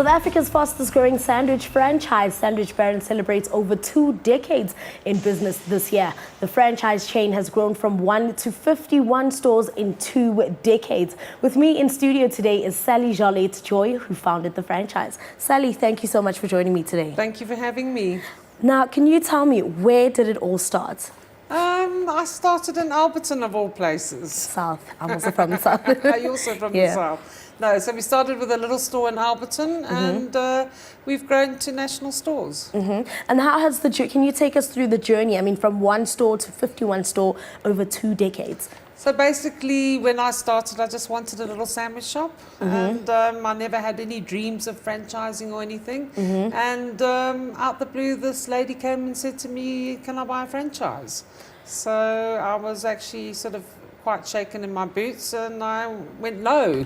South Africa's fastest growing sandwich franchise, Sandwich Barron, celebrates over 2 decades in business this year. The franchise chain has grown from 1 to 51 stores in 2 decades. With me in studio today is Sally Jarlette Joy, who founded the franchise. Sally, thank you so much for joining me today. Thank you for having me. Now, can you tell me, where did it all start? I started in Alberton, of all places. South. I'm also from the South. Are you also from the South? No, so we started with a little store in Alberton, and we've grown to national stores. And how has can you take us through the journey? I mean, from 1 store to 51 store over 2 decades. So basically, when I started, I just wanted a little sandwich shop, and I never had any dreams of franchising or anything. And out the blue, this lady came and said to me, "Can I buy a franchise?" So I was actually sort of quite shaken in my boots, and I went no.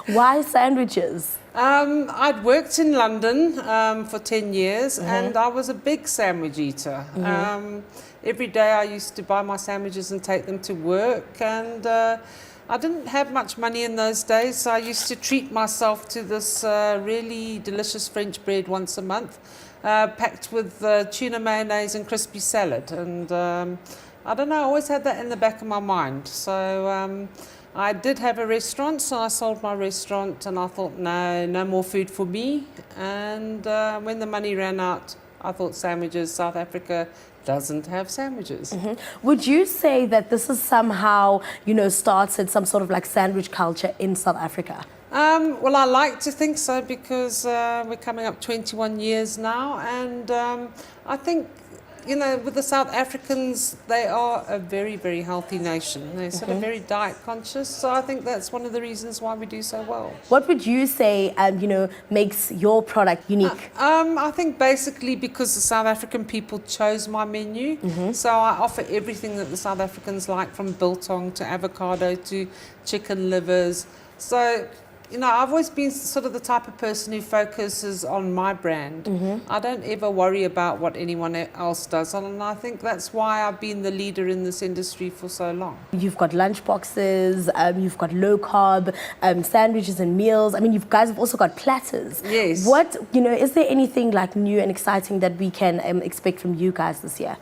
Why sandwiches? I'd worked in London for 10 years, and I was a big sandwich eater. Every day I used to buy my sandwiches and take them to work, and I didn't have much money in those days, so I used to treat myself to this really delicious French bread once a month, packed with tuna mayonnaise and crispy salad. And I don't know, I always had that in the back of my mind. So I did have a restaurant, so I sold my restaurant, and I thought, no more food for me. And when the money ran out, I thought sandwiches, South Africa doesn't have sandwiches. Would you say that this is somehow, started some sort of like sandwich culture in South Africa? Well, I like to think so, because we're coming up 21 years now, and I think, with the South Africans, they are a very, very healthy nation. They're sort of very diet conscious, so I think that's one of the reasons why we do so well. What would you say, makes your product unique? I think basically because the South African people chose my menu, so I offer everything that the South Africans like, from biltong to avocado to chicken livers. So, I've always been sort of the type of person who focuses on my brand. I don't ever worry about what anyone else does, and I think that's why I've been the leader in this industry for so long. You've got lunch boxes, you've got low carb, sandwiches and meals. I mean, you guys have also got platters. Yes. Is there anything like new and exciting that we can expect from you guys this year?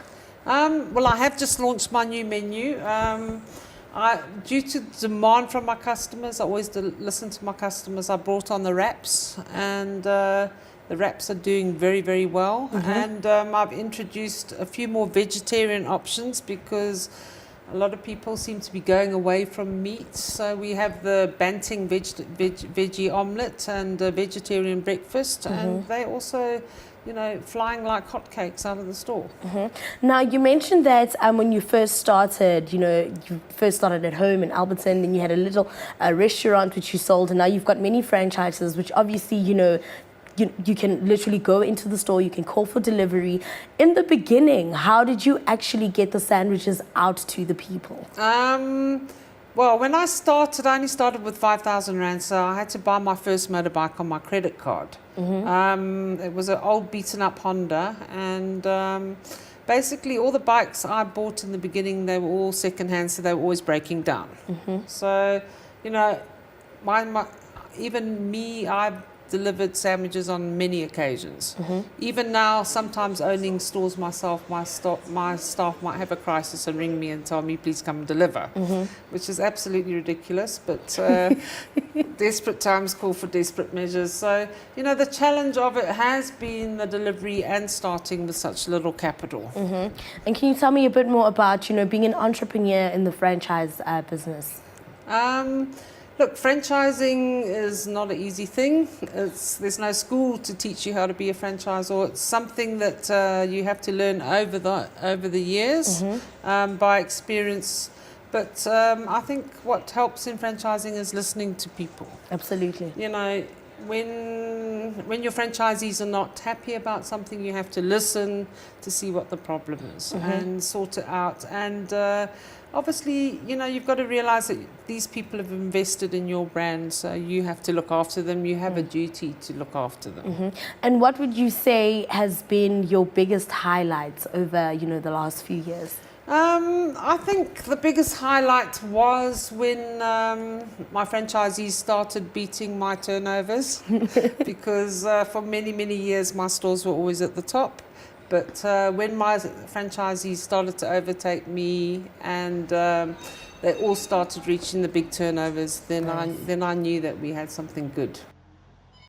Well, I have just launched my new menu. Due to demand from my customers, I always listen to my customers. I brought on the wraps, and the wraps are doing very, very well. And I've introduced a few more vegetarian options, because a lot of people seem to be going away from meat. So we have the Banting veggie omelette and a vegetarian breakfast, and they also flying like hotcakes out of the store. Now, you mentioned that when you first started, you first started at home in Alberton, and you had a little restaurant which you sold, and now you've got many franchises, which obviously, you can literally go into the store, you can call for delivery. In the beginning, how did you actually get the sandwiches out to the people? Well, when I started, I only started with 5,000 Rand, so I had to buy my first motorbike on my credit card. It was an old beaten up Honda, and basically all the bikes I bought in the beginning, they were all second-hand, so they were always breaking down. So, even me, I've delivered sandwiches on many occasions. Even now, sometimes owning stores myself, my staff might have a crisis and ring me and tell me, "Please come and deliver," which is absolutely ridiculous, but desperate times call for desperate measures. So, the challenge of it has been the delivery and starting with such little capital. And can you tell me a bit more about, being an entrepreneur in the franchise business? Look, franchising is not an easy thing. There's no school to teach you how to be a franchisor. It's something that you have to learn over the years by experience. But I think what helps in franchising is listening to people. Absolutely. When your franchisees are not happy about something, you have to listen to see what the problem is and sort it out. And obviously, you've got to realize that these people have invested in your brand, so you have to look after them. You have a duty to look after them. And what would you say has been your biggest highlights over, the last few years? I think the biggest highlight was when my franchisees started beating my turnovers because for many, many years my stores were always at the top. But when my franchisees started to overtake me and they all started reaching the big turnovers, then I knew that we had something good.